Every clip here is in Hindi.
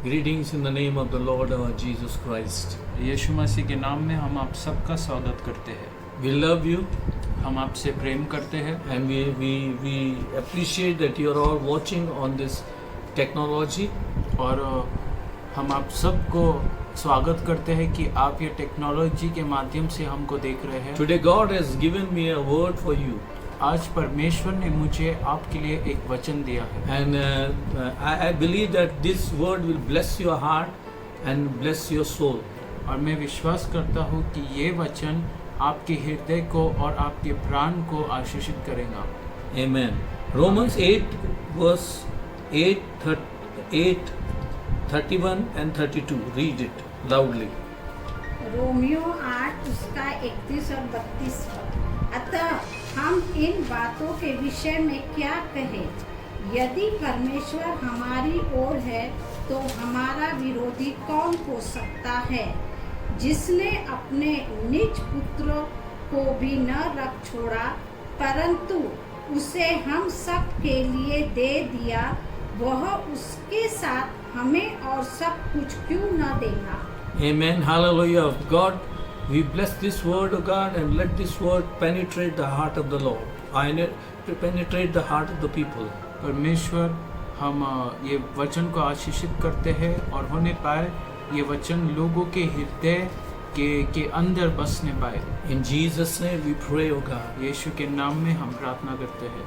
Greetings in the name of the Lord our Jesus Christ. यीशु मसीह के नाम में हम आप सबका स्वागत करते हैं। We love you हम आपसे प्रेम करते हैं and we appreciate that you are all watching on this technology. और हम आप सबको स्वागत करते हैं कि आप ये टेक्नोलॉजी के माध्यम से हमको देख रहे हैं। Today God has given me a word for you. आज परमेश्वर ने मुझे आपके लिए एक वचन दिया है And I believe that this word will bless your heart and bless your soul. और मैं विश्वास करता हूँ कि ये वचन आपके हृदय को और आपके प्राण को आशीषित करेगा। Amen. Romans 8 verse 8, 31 and 32. Read it loudly. Romeo 8 उसका 31 और 32। अतः हम इन बातों के विषय में क्या कहें? यदि परमेश्वर हमारी ओर है तो हमारा विरोधी कौन हो सकता है? जिसने अपने निज पुत्र को भी न रख छोड़ा परंतु उसे हम सब के लिए दे दिया, वह उसके साथ हमें और सब कुछ क्यों न देगा? Amen. Hallelujah. God, we bless this word of God and let this word penetrate the heart of the Lord. To penetrate the heart of the people. परमेश्वर हम ये वचन को आशीषित करते हैं और होने पाए ये वचन लोगों के हृदय के अंदर बसने पाए। In Jesus' name we pray, O God. यीशु के नाम में हम प्रार्थना करते हैं।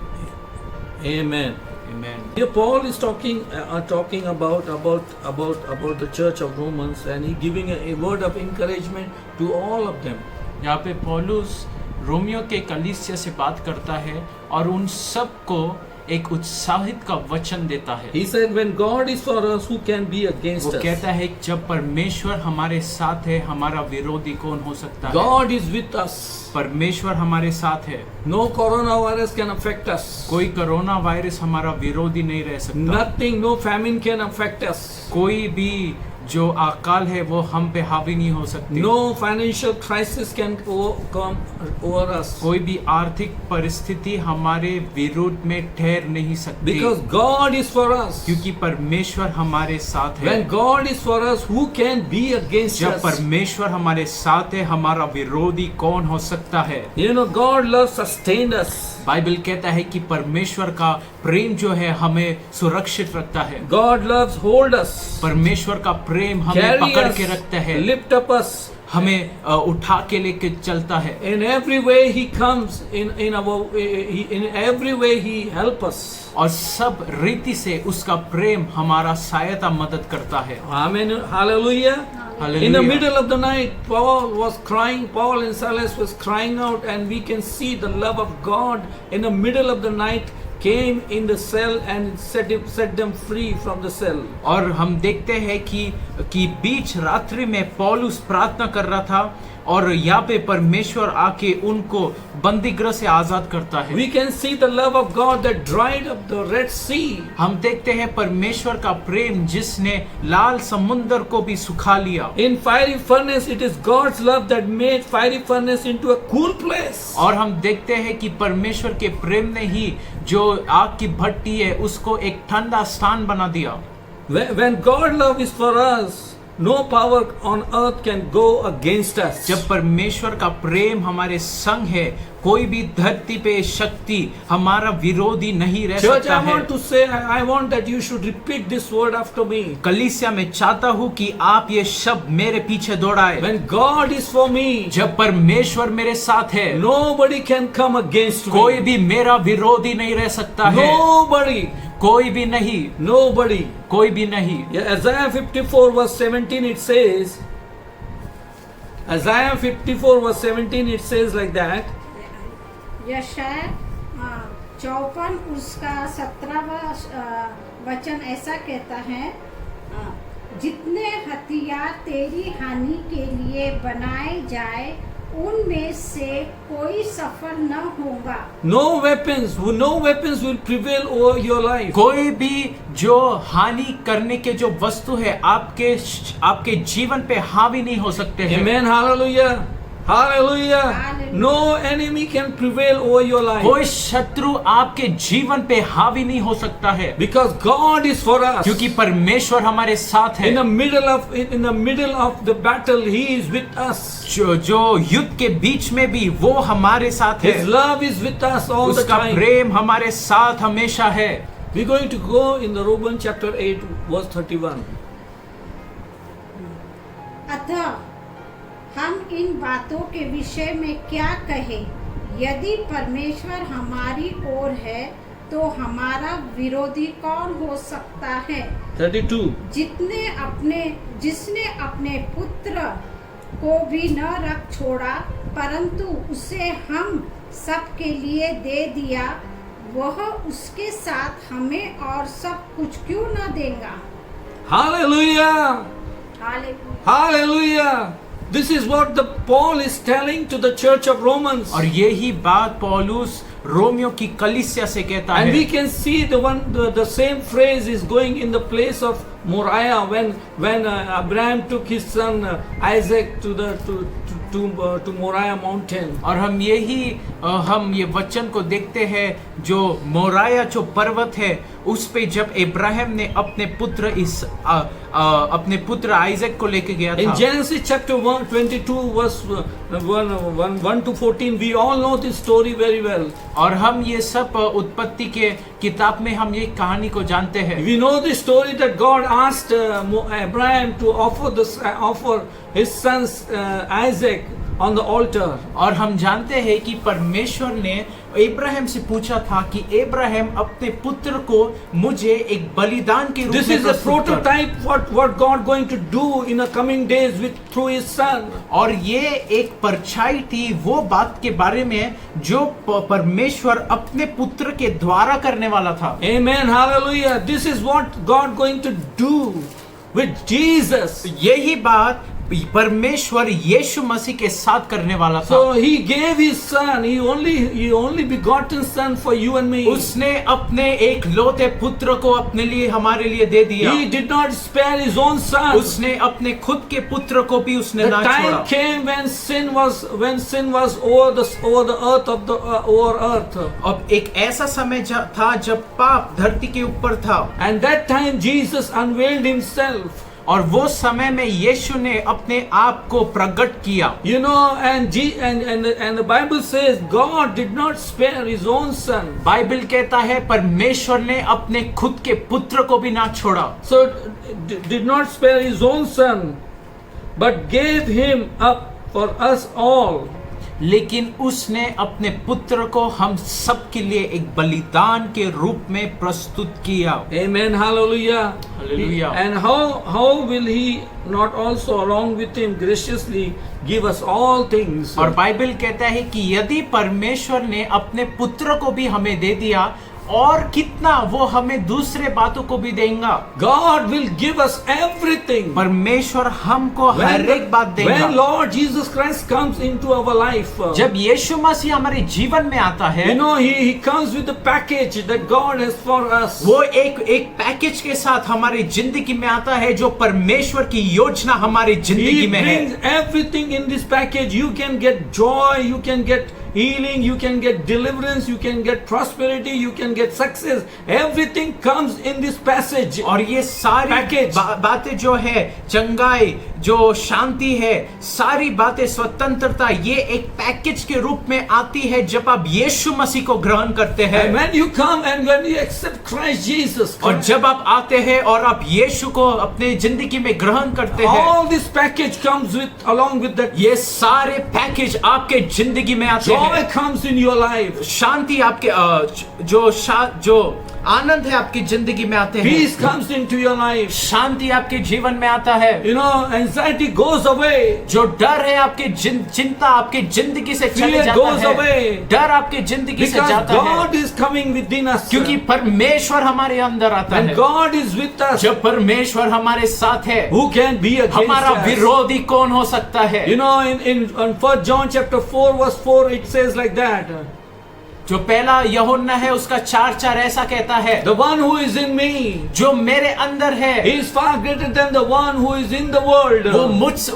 Amen. आमीन। Here Paul is talking about the church of Romans, and he giving a word of encouragement to all of them. यहाँ पे पौलुस रोमियो के कलीसिया से बात करता है और उन सब को एक उत्साहित का वचन देता है। He said, when God is for us, who can be against वो us? कहता है जब परमेश्वर हमारे साथ है, हमारा विरोधी कौन हो सकता है? God is with us. परमेश्वर हमारे साथ है। No coronavirus can affect us. कोई कोरोना वायरस हमारा विरोधी नहीं रह सकता। Nothing, no famine can affect us. कोई भी जो अकाल है वो हम पे हावी नहीं हो सकती। No financial crisis can come over us. कोई भी आर्थिक परिस्थिति हमारे विरुद्ध में ठहर नहीं सकती। Because God is for us. क्योंकि परमेश्वर हमारे साथ है। When God is for us, who can be against जब us? परमेश्वर हमारे साथ है, हमारा विरोधी कौन हो सकता है? You know, God love sustained us. Bible कहता है कि परमेश्वर का प्रेम जो है हमें सुरक्षित रखता है। God loves hold us. परमेश्वर का प्रेम हमें Carry पकड़ us, के रखता है, lift up us. हमें उठा के लेके चलता है। In every way He comes. In every way He help us. और सब रीति से उसका प्रेम हमारा सहायता मदद करता है। Amen. Hallelujah. Hallelujah. In the middle of the night, Paul and Silas was crying out, and we can see the love of God in the middle of the night came in the cell and set them free from the cell. और हम देखते हैं कि बीच रात्रि में पौलुस प्रार्थना कर रहा था और यहाँ पे परमेश्वर आके उनको बंदीगृह से आजाद करता है। We can see the love of God that dried up the Red Sea. हम देखते हैं परमेश्वर का प्रेम जिसने लाल समुद्र को भी सुखा लिया। In fiery furnace, it is God's love that made fiery furnace into a cool place. और हम देखते हैं कि परमेश्वर के प्रेम ने ही जो आग की भट्टी है उसको एक ठंडा स्थान बना दिया। When God love is for us, no power on earth can go against us. जब परमेश्वर का प्रेम हमारे संग है, कोई भी धरती पे शक्ति हमारा विरोधी नहीं रह Church, सकता I है। want to say, I want that you should repeat this word after me. कलीसिया में चाहता हूँ कि आप ये शब्द मेरे पीछे दोहराए। When God is for me, जब परमेश्वर मेरे साथ है, nobody can come against me. कोई भी मेरा विरोधी नहीं रह सकता है। Nobody. कोई भी नहीं, Nobody. कोई भी नहीं। Yeah, Isaiah 54 verse 17 it says, Isaiah 54 verse 17 it says like that. यशाया 54 उसका 17वां वचन ऐसा कहता है, जितने हथियार तेरी हानि के लिए बनाए जाए उनमें से कोई सफल न होगा। No weapons will prevail over your life. कोई भी जो हानि करने के जो वस्तु है आपके जीवन पे हावी नहीं हो सकते हैं। Amen. Hallelujah. Hallelujah. Hallelujah. No enemy can prevail over your life. कोई शत्रु आपके जीवन पे हावी नहीं हो सकता है, Because God is for us. क्योंकि परमेश्वर हमारे साथ है। In the middle of the battle, He is with us. जो युद्ध के बीच में भी वो हमारे साथ है, His love is with us all the उसका time. प्रेम हमारे साथ हमेशा है। We're going to go in the Romans chapter 8 verse 31. अतः हम इन बातों के विषय में क्या कहें? यदि परमेश्वर हमारी ओर है तो हमारा विरोधी कौन हो सकता है? 32. जिसने अपने पुत्र को भी न रख छोड़ा परंतु उसे हम सब के लिए दे दिया, वह उसके साथ हमें और सब कुछ क्यों न देगा? Hallelujah. Hallelujah. Hallelujah. This is what the Paul is telling to the church of Romans. और यही बात पौलुस रोमियो की कलीसिया से कहता And we है। can see the same phrase is going in the place of Moriah when Abraham took his son Isaac to Moriah mountain. और हम ये वचन को देखते हैं जो मोराया जो पर्वत है उस पे जब इब्राहिम ने अपने पुत्र आइजक को लेके गया In था। Genesis chapter 22 verse 1 to 14, we all know this story very well. और हम ये सब उत्पत्ति के किताब में हम ये कहानी को जानते हैं। We know the story that God asked Abraham to offer his son Isaac on the altar. और हम जानते हैं कि परमेश्वर ने इब्राहिम से पूछा था कि इब्राहिम अपने पुत्र को मुझे एक बलिदान के रूप This में is a प्रस्तुत कर। prototype what God going to do in the coming days through his son. और ये एक परछाई थी वो बात के बारे में जो परमेश्वर अपने पुत्र के द्वारा करने वाला था। Amen. Hallelujah. This is what God going to do with Jesus. यही बात परमेश्वर यीशु मसीह के साथ करने वाला था। So he gave his son, he only begotten son for you and me. उसने अपने एक लौते पुत्र को अपने लिए हमारे लिए दे दिया। He did not spare his own son. उसने अपने खुद के पुत्र को भी उसने The ना time छोड़ा। came when sin was over the earth over earth. अब एक ऐसा समय था जब पाप धरती के ऊपर था। And that time Jesus unveiled himself. और वो समय में यीशु ने अपने आप को प्रकट किया। You know, and the Bible says God did not spare his own son. Bible कहता है परमेश्वर ने अपने खुद के पुत्र को भी ना छोड़ा। So did not spare his own son, but gave him up for us all. लेकिन उसने अपने पुत्र को हम सब के लिए एक बलिदान के रूप में प्रस्तुत किया। Amen. Hallelujah. Hallelujah. And how will he not also along with him graciously give us all things? और बाइबल कहता है कि यदि परमेश्वर ने अपने पुत्र को भी हमें दे दिया और कितना वो हमें दूसरे बातों को भी देगा। God will give us everything. परमेश्वर हमको हर एक बात देगा। When Lord Jesus Christ comes into our life, जब यीशु मसीह हमारे जीवन में आता है, you know, he comes with the package that God has for us. वो एक पैकेज के साथ हमारी जिंदगी में आता है जो परमेश्वर की योजना हमारी जिंदगी He में है। brings everything in this package. You can get joy, you can get healing, you can get deliverance, you can get prosperity, you can get success. Everything comes in this passage. और ये सारी Package. बातें जो है चंगाई, जो शांति है, सारी बातें स्वतंत्रता, ये एक पैकेज के रूप में आती है जब आप यीशु मसीह को ग्रहण करते हैं। And when you come and when you accept Christ Jesus, और जब आप आते हैं और आप यीशु को अपने जिंदगी में ग्रहण करते हैं, all this package comes along with that. ये सारे पैकेज आपके जिंदगी में आते Joy हैं। comes in your life. शांति आपके जो आनंद है आपकी जिंदगी में आते हैं। Peace comes into your life. शांति आपके जीवन में आता है। You know, anxiety goes away. जो डर है आपके चिंता आपके जिंदगी से चले Fear जाता goes है। away. डर आपके जिंदगी से Because जाता है God is coming within us. क्योंकि परमेश्वर हमारे अंदर आता When है। God is with us, जब परमेश्वर हमारे साथ है, who can be against हमारा us? विरोधी कौन हो सकता है? You know, in 1 John chapter 4 verse 4 it says like that. जो पहला यूहन्ना है उसका 4:4 ऐसा कहता है, The one who is in me जो मेरे अंदर है is far greater than the one who is in the world. वो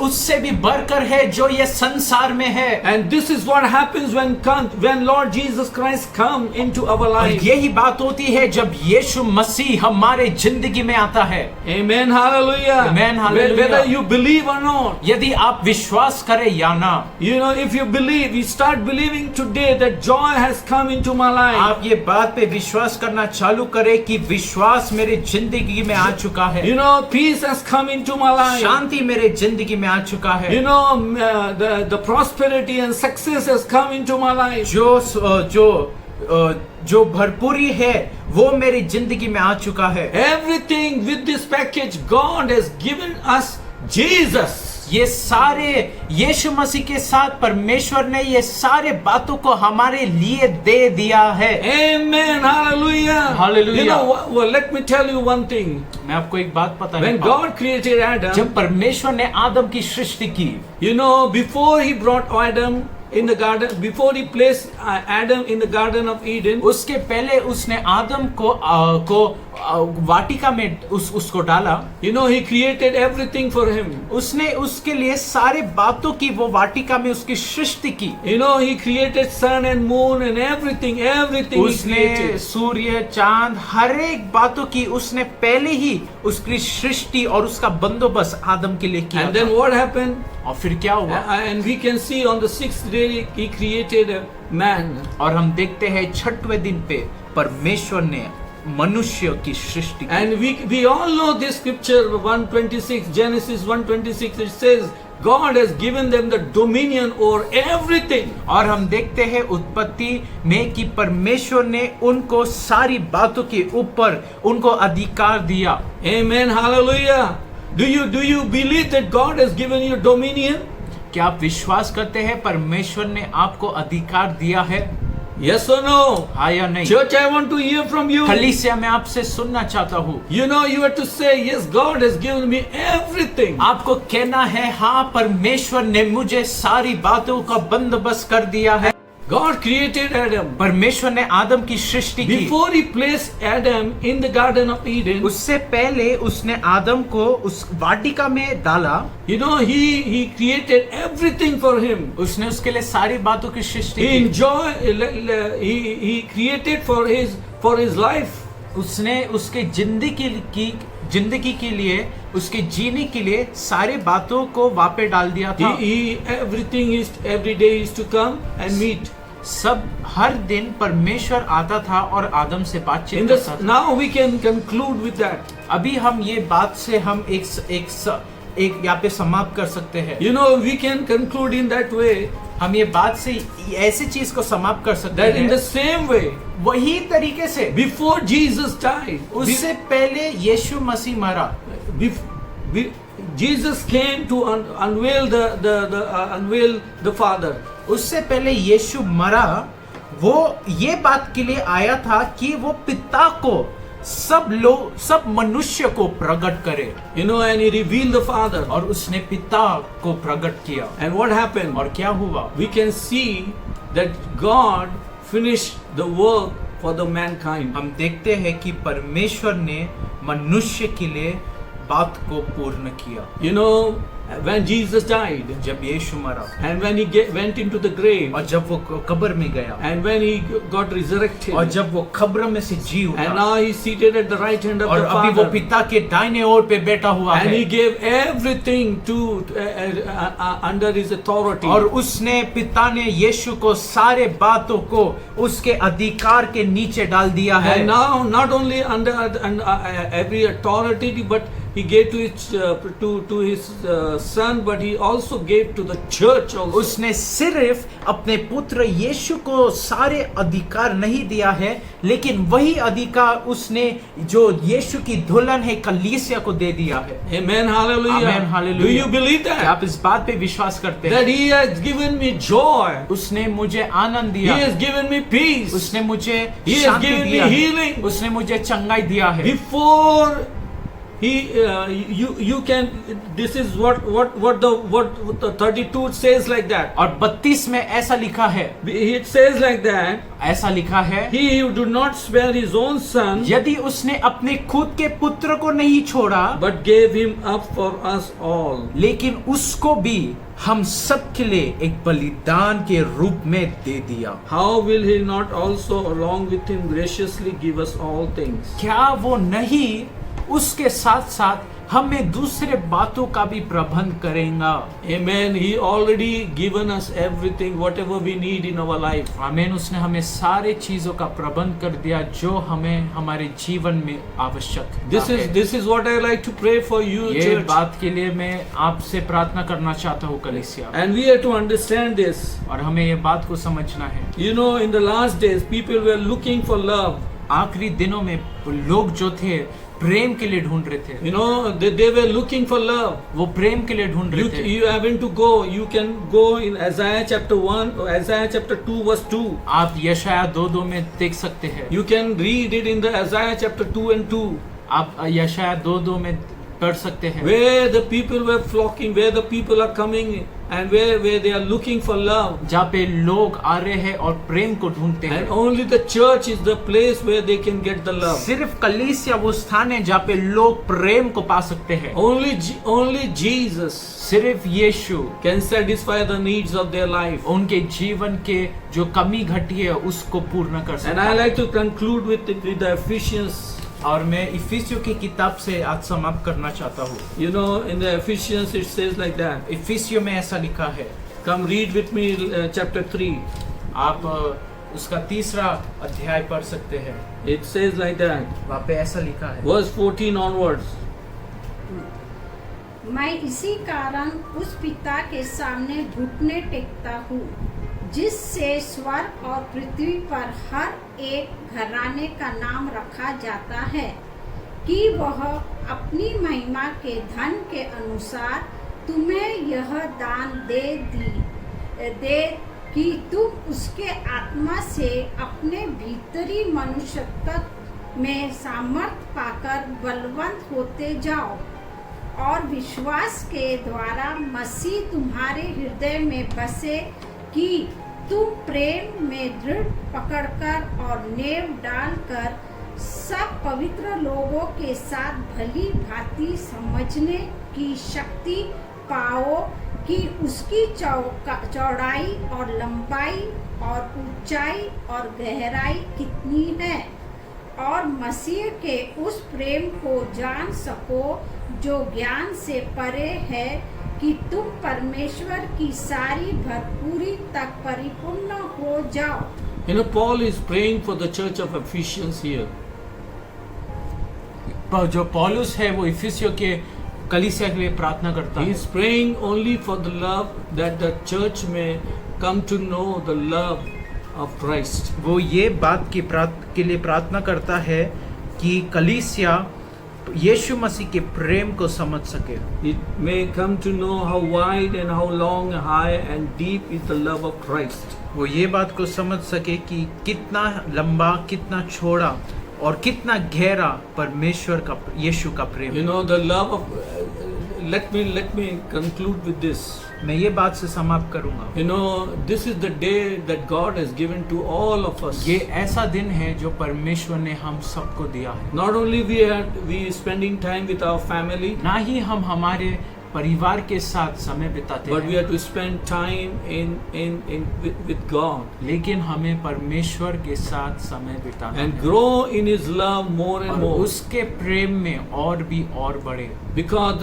उससे भी बढ़कर है जो ये संसार में है। And this is what happens when Lord Jesus Christ come into our और life. यही बात होती है जब यीशु मसीह हमारे जिंदगी में आता है। Amen, hallelujah. Amen, hallelujah. Whether you believe or not. यदि आप विश्वास करें या ना, You know, if you believe, you start believing today that joy has come into my life. आप ये बात पे विश्वास करना चालू करें कि विश्वास मेरे जिंदगी में आ चुका है। You know, peace has come into my life. शांति मेरे जिंदगी में आ चुका है। You know, the prosperity and success has come into my life. जो भरपूरी है वो मेरी जिंदगी में आ चुका है। Everything with this package, God has given us Jesus. ये सारे यीशु मसीह के साथ परमेश्वर ने ये सारे बातों को हमारे लिए दे दिया है। Amen, hallelujah. Hallelujah. You know, well, let me tell you one thing. मैं आपको एक बात पता है, When God created Adam, जब परमेश्वर ने आदम की सृष्टि की, you know, before he brought Adam in the garden, before he placed Adam in the Garden of Eden, उसके पहले उसने आदम को वाटिका में उसको डाला। you know, he created everything for him. उसने उसके लिए सारे बातों की वो वाटिका में उसकी सृष्टि की। You know, he created sun and moon and everything he उसने created. सूर्य चांद हर एक बातों की उसने पहले ही उसकी सृष्टि और उसका बंदोबस्त आदम के लिए किया And then था। what happened? और फिर क्या हुआ? And we can see on the 6th day he created a man. और हम देखते हैं 6वें दिन पे परमेश्वर ने मनुष्य की सृष्टि की। And we all know this scripture 126, Genesis 126, it says God has given them the dominion over everything. और हम देखते हैं उत्पत्ति में कि परमेश्वर ने उनको सारी बातों के ऊपर उनको अधिकार दिया। Amen, hallelujah. Do you believe that God has given you dominion? क्या आप विश्वास करते हैं परमेश्वर ने आपको अधिकार दिया है? Yes or no? हाँ या नहीं? Church, I want to hear from you. कलीसिया मैं आपसे सुनना चाहता हूँ। You know, you have to say, yes, God has given me everything. आपको कहना है, हाँ परमेश्वर ने मुझे सारी बातों का बंदोबस्त कर दिया है। God created Adam. परमेश्वर ने आदम की सृष्टि की। Before he placed Adam in the Garden of Eden, उससे पहले उसने आदम को उस वाटिका में डाला। you know, he created everything for him. उसने उसके लिए सारी बातों की सृष्टि He की। he created for his life. उसने उसके जिंदगी के लिए उसके जीने के लिए सारी बातों को वापे डाल दिया था। Every day is to come and meet. सब हर दिन परमेश्वर आता था और आदम से बातचीत करता था। Now we can conclude with that. अभी हम ये बात से हम एक यहाँ पे समाप्त कर सकते हैं। You know, we can conclude in that way. हम ये बात से ऐसी चीज को समाप्त कर सकते That in the हैं, same way, वही तरीके से before Jesus died, उससे पहले यीशु मसीह मरा। Jesus came to unveil the Father. उससे पहले यीशु मरा, वो ये बात के लिए आया था कि वो पिता को सब मनुष्य को प्रकट करे। You know, and he revealed the Father. और उसने पिता को प्रकट किया। And what happened? और क्या हुआ? We can see that God finished the work for the mankind. हम देखते हैं कि परमेश्वर ने मनुष्य के लिए बात को पूर्ण किया। You know, when Jesus died, जब यीशु मरा, and when he went into the grave, और जब वो कब्र में गया, and when he got resurrected, और जब वो कब्र में से जी उठा, and now he's seated at the right hand of और the अभी वो Father, पिता के दाहिने ओर पे बैठा हुआ and है, he gave everything to under his authority. और उसने पिता ने यीशु को सारे बातों को उसके अधिकार के नीचे डाल दिया है। And now not only under every authority, but he gave to his son, but he also gave to the church also. उसने सिर्फ अपने पुत्र यीशु को सारे अधिकार नहीं दिया है, लेकिन वही अधिकार उसने जो यीशु की दुल्हन है कलीसिया को दे दिया है। Amen, hallelujah. Amen, hallelujah. Do you believe that? क्या आप इस बात पे विश्वास करते हैं? That he has given me joy. उसने मुझे आनंद He दिया। has given me peace. उसने मुझे He has Shanti given me दिया है। healing. उसने मुझे चंगाई दिया है। Before you can. This is what the 32 says like that. और 32 में ऐसा लिखा है, It says like that. ऐसा लिखा है, He who did not spare his own son, यदि उसने अपने खुद के पुत्र को नहीं छोड़ा, but gave him up for us all. लेकिन उसको भी हम सब के लिए एक बलिदान के रूप में दे दिया, How will he not also along with him graciously give us all things? क्या वो नहीं उसके साथ साथ हमें दूसरे बातों का भी प्रबंध करेगा? Amen. He already given us everything, whatever we need in our life. आमीन। उसने हमें सारे चीजों का प्रबंध कर दिया जो हमें हमारे जीवन में आवश्यक है। This is what I like to pray for you, ये church. बात के लिए मैं आपसे प्रार्थना करना चाहता हूँ कलीसिया, And we have to understand this. और हमें ये बात को समझना है। You know, in the last days, people were looking for love. आखिरी दिनों में लोग जो थे प्रेम के लिए ढूंढ रहे थे। You know, they were looking for love. वो प्रेम के लिए ढूंढ रहे थे। You haven't to go. You can go in Isaiah chapter 1 or Isaiah chapter 2 verse 2. आप यशाया 2:2 में देख सकते हैं। You can read it in the Isaiah chapter 2 and 2. आप यशाया 2:2 में पढ़ सकते हैं। Where the people were flocking, where the people are coming and where they are looking for love. जहाँ पे लोग आ रहे हैं और प्रेम को ढूंढते हैं। And only the church is the place where they can get the love. सिर्फ कलीसिया वो स्थान है जहाँ पे लोग प्रेम को पा सकते हैं। Only Jesus सिर्फ यीशु can satisfy the needs of their life. उनके जीवन के जो कमी घटी है उसको पूर्ण कर सकता And I है। like to conclude with the Ephesians. और मैं इफिसियों की किताब से आज समाप्त करना चाहता हूँ। You know, in the Ephesians it says like that. इफिसियों में ऐसा लिखा है। Come read with me chapter 3. आप उसका 3रा अध्याय पढ़ सकते हैं। It says like that. वहाँ पे ऐसा लिखा है। Verse 14 onwards. मैं इसी कारण उस पिता के सामने घुटने टेकता हूँ जिससे स्वर्ग और पृथ्वी पर हर एक घराने का नाम रखा जाता है कि वह अपनी महिमा के धन के अनुसार तुम्हें यह दान दे कि तुम उसके आत्मा से अपने भीतरी मनुष्यत्व में सामर्थ्य पाकर बलवंत होते जाओ और विश्वास के द्वारा मसीह तुम्हारे हृदय में बसे कि तुम प्रेम में दृढ़ पकड़कर और नेव डालकर सब पवित्र लोगों के साथ भली भांति समझने की शक्ति पाओ कि उसकी चौड़ाई और लंबाई और ऊंचाई और गहराई कितनी है और मसीह के उस प्रेम को जान सको जो ज्ञान से परे है कि तुम परमेश्वर की सारी भरपूरी तक परिपूर्ण हो जाओ। You know, Paul is praying for the church of Ephesians here. जो पौलुस है वो इफिसियों के कलीसिया के लिए प्रार्थना करता He है। is praying only for the love that the church may come to know the love of Christ. वो ये बात के लिए प्रार्थना करता है कि कलीसिया यीशु मसीह के प्रेम को समझ सके। It may come to know how wide and how long, high and deep is the love of Christ. वो ये बात को समझ सके कि कितना लंबा, कितना चौड़ा और कितना गहरा परमेश्वर का यीशु का प्रेम। You know, the love of let me conclude with this. मैं ये बात से समाप्त करूंगा। You know, this is the day that God has given to all of us. ये ऐसा दिन है जो परमेश्वर ने हम सबको दिया है। Not only we spending time with our family, ना ही हम हमारे परिवार के साथ समय बिताते but we हैं, have to spend time with God लेकिन हमें परमेश्वर के साथ समय बिताना and है grow in His love more and और more. उसके प्रेम में और भी और बढ़े, Because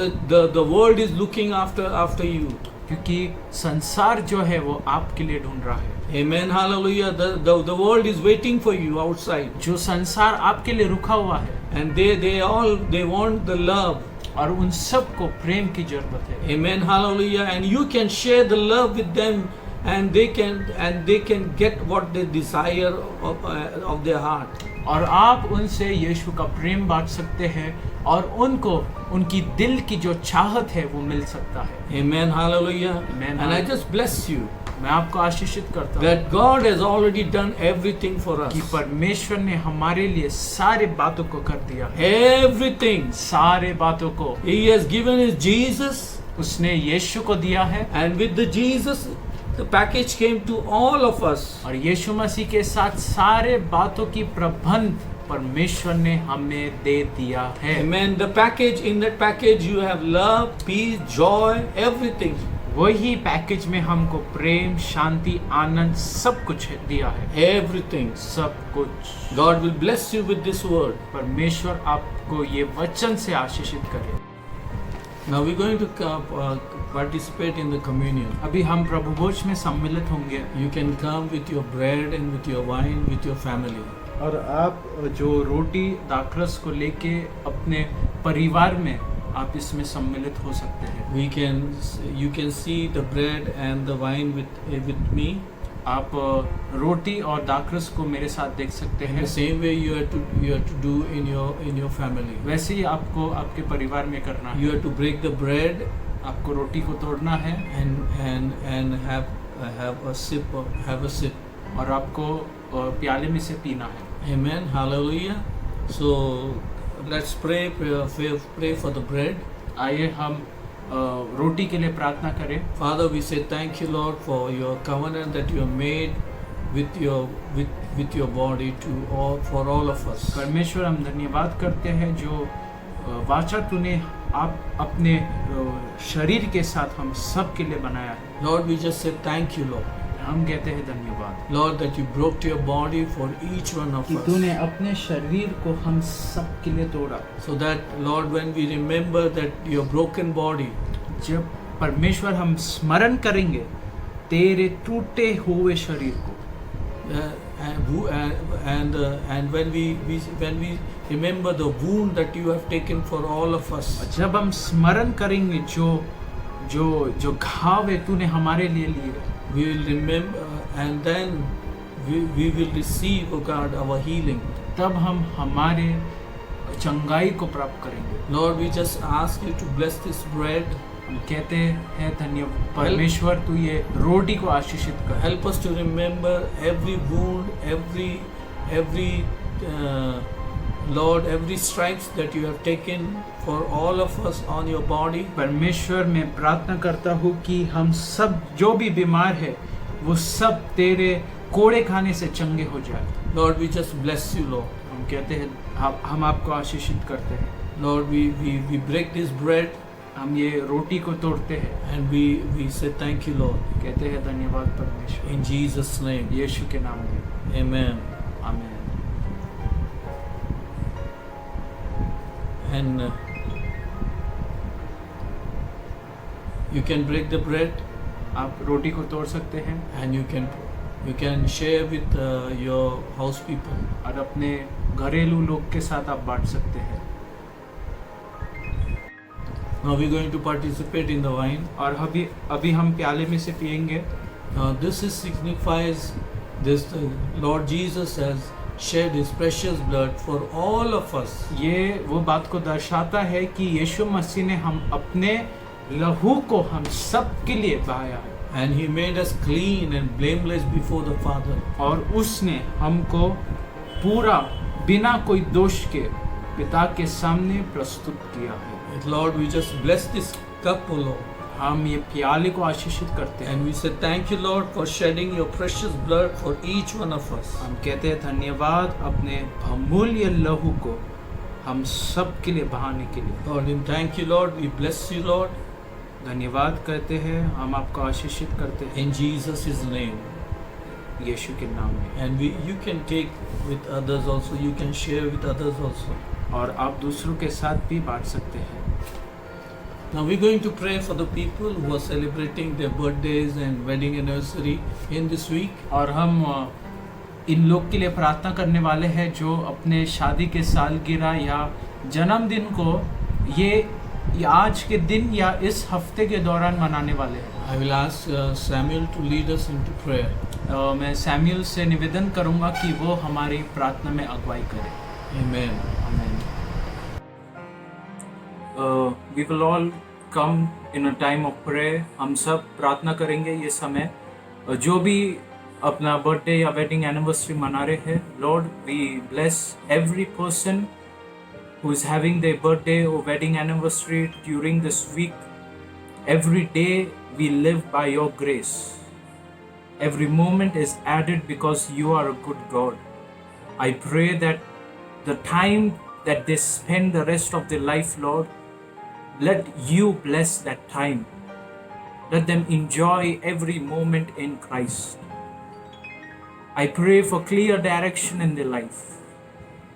the world is looking after you. क्योंकि संसार जो है वो आपके लिए ढूंढ रहा है। Amen. Hallelujah. The world is waiting for you outside, जो संसार आपके लिए रुका हुआ है and they want the love. और उन सबको प्रेम की जरूरत है। Amen. Hallelujah. And you can share the love with them, and they can get what they desire of their heart. और आप उनसे यीशु का प्रेम बांट सकते हैं और उनको उनकी दिल की जो चाहत है वो मिल सकता है। Amen. Hallelujah. Amen. And I just bless you. मैं आपको आशीषित करता हूँ that God has already done everything for us. कि परमेश्वर ने हमारे लिए सारे बातों को कर दिया, Everything. सारे बातों को He has given His Jesus, उसने यीशु को दिया है, and with the Jesus, the package came to all of us. और यीशु मसीह के साथ सारे बातों की प्रबंध परमेश्वर ने हमें दे दिया है। Amen. The package, in that package you have love, peace, joy, everything. वही पैकेज में हमको प्रेम, शांति, आनंद सब कुछ दिया है, Everything. सब कुछ। God will bless you with this word. परमेश्वर आपको ये वचन से आशीषित करे। Now we're going to participate in the communion. अभी हम प्रभु भोज में सम्मिलित होंगे, You can come with your bread and with your wine, with your family. और आप जो रोटी दाखरस को लेके अपने परिवार में आप इसमें सम्मिलित हो सकते हैं। You can see the bread and the wine with me. आप रोटी और दाखरस को मेरे साथ देख सकते In हैं। the same way you have to do in your family. वैसे ही आपको आपके परिवार में करना है। You have to break the bread आपको रोटी को तोड़ना है and have a sip. और आपको प्याले में से पीना है। Amen. Hallelujah. So let's pray for the bread. आइए हम रोटी के लिए प्रार्थना करें। Father, we say thank you, Lord, for your covenant that you have made with your body for all of us. परमेश्वर हम धन्यवाद करते हैं जो वाचा तूने आप अपने शरीर के साथ हम सब के लिए बनाया है। Lord, we just say thank you, Lord. हम कहते हैं धन्यवाद Lord, that you broke your body for each one of कि us. तूने अपने शरीर को हम सब के लिए तोड़ा। So that, Lord, when we remember that your broken body, जब परमेश्वर हम स्मरण करेंगे तेरे टूटे हुए शरीर को, and when we remember the wound that you have taken for all of us, जब हम स्मरण करेंगे जो घाव है तूने हमारे लिए लिए, we will remember, and then we will receive, oh God, our healing. तब हम हमारे चंगाई को प्राप्त करेंगे। Lord, we just ask you to bless this bread. हम कहते हैं धन्यवाद परमेश्वर, तू ये रोटी को आशीषित कर। Help us to remember every wound, every Lord, every stripes that you have taken for all of us on your body. परमेश्वर मैं प्रार्थना करता हूँ कि हम सब जो भी बीमार है वो सब तेरे कोड़े खाने से चंगे हो जाए। Lord, we just bless you, Lord. हम कहते हैं हम आपको आशीषित करते हैं। Lord, we break this bread हम ये रोटी को तोड़ते हैं and we say thank you, Lord. कहते हैं धन्यवाद परमेश्वर, In Jesus' name. यीशु के नाम में Amen. आमीन। And you can break the bread आप रोटी को तोड़ सकते हैं and you can share with your house people. और अपने घरेलू लोग के साथ आप बांट सकते हैं। Now we're going to participate in the wine. और अभी हम प्याले में से पिएंगे। This signifies this, the Lord Jesus has shed his precious blood for all of us. ये वो बात को दर्शाता है कि यीशु मसीह ने हम अपने लहू को हम सब के लिए बहाया है, And he made us clean and blameless before the Father. और उसने हमको पूरा बिना कोई दोष के पिता के सामने प्रस्तुत किया है। Lord, we just bless this cup, O Lord. हम ये प्याले को आशीषित करते हैं। And we say thank you, Lord, for shedding your precious blood for each one of us. हम कहते हैं धन्यवाद अपने अमूल्य लहू को हम सब के लिए बहाने के लिए। Lord, and thank you, Lord. We bless you, Lord. धन्यवाद कहते हैं, हम आपको आशीषित करते हैं In Jesus' name. यीशु के नाम में। And you can take with others also. You can share with others also. और आप दूसरों के साथ भी बांट सकते हैं। Now we're going to pray for the people who are celebrating their birthdays and wedding anniversary in this week. और हम इन लोग के लिए प्रार्थना करने वाले हैं जो अपने शादी के सालगिरह या जन्मदिन को ये आज के दिन या इस हफ्ते के दौरान मनाने वाले हैं। I will ask Samuel to lead us into prayer. मैं सैमुअल से निवेदन करूंगा कि वो हमारी प्रार्थना में अगुवाई करे। Amen. Amen. We will all come in a time of prayer. हम सब प्रार्थना करेंगे ये समय जो भी अपना बर्थडे या वेडिंग एनिवर्सरी मना रहे हैं, lord we bless every person who is having their birthday or wedding anniversary during this week. Every day we live by your grace. Every moment is added because you are a good God. I pray that the time that they spend the rest of their life, Lord, let you bless that time. Let them enjoy every moment in Christ. I pray for clear direction in their life.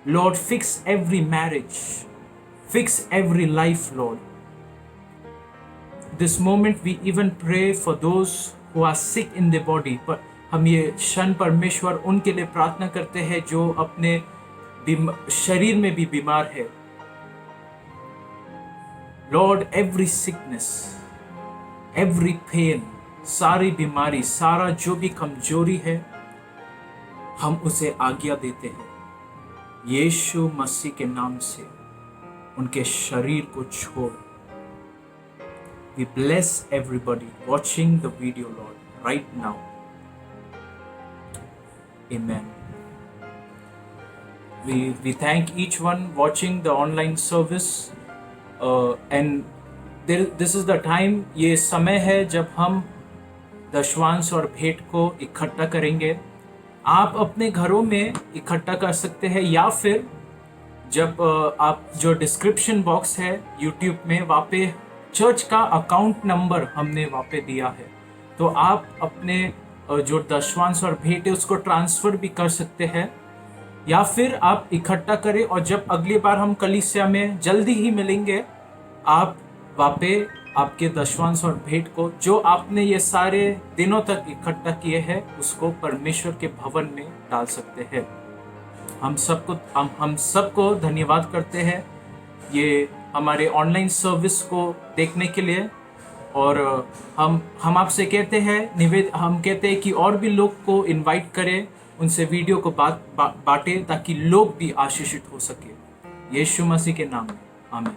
Lord, fix every marriage, fix every life, Lord. This moment we even pray for those who are sick in their body. पर हम ये क्षण परमेश्वर उनके लिए प्रार्थना करते हैं जो अपने शरीर में भी बीमार है. Lord, every sickness, every pain, सारी बीमारी, सारा जो भी कमजोरी है, हम उसे आज्ञा देते हैं यीशु मसीह के नाम से उनके शरीर को छोड़. We bless everybody watching the video, Lord, right now. Amen. We thank each one watching the online service, and this is the time, ये समय है जब हम दशवांश और भेंट को इकट्ठा करेंगे. आप अपने घरों में इकट्ठा कर सकते हैं, या फिर जब आप जो डिस्क्रिप्शन बॉक्स है यूट्यूब में, वहाँ पे चर्च का अकाउंट नंबर हमने वहाँ पे दिया है, तो आप अपने जो दशवांश और भेंट है उसको ट्रांसफ़र भी कर सकते हैं, या फिर आप इकट्ठा करें और जब अगली बार हम कलीसिया में जल्दी ही मिलेंगे, आप वहाँ पे आपके दशवांश और भेंट को जो आपने ये सारे दिनों तक इकट्ठा किए हैं उसको परमेश्वर के भवन में डाल सकते हैं. हम सबको धन्यवाद करते हैं ये हमारे ऑनलाइन सर्विस को देखने के लिए, और हम आपसे कहते हैं हम कहते हैं कि और भी लोग को इनवाइट करें, उनसे वीडियो को बांटें ताकि लोग भी आशीषित हो सके. यीशु मसीह के नाम में आमीन.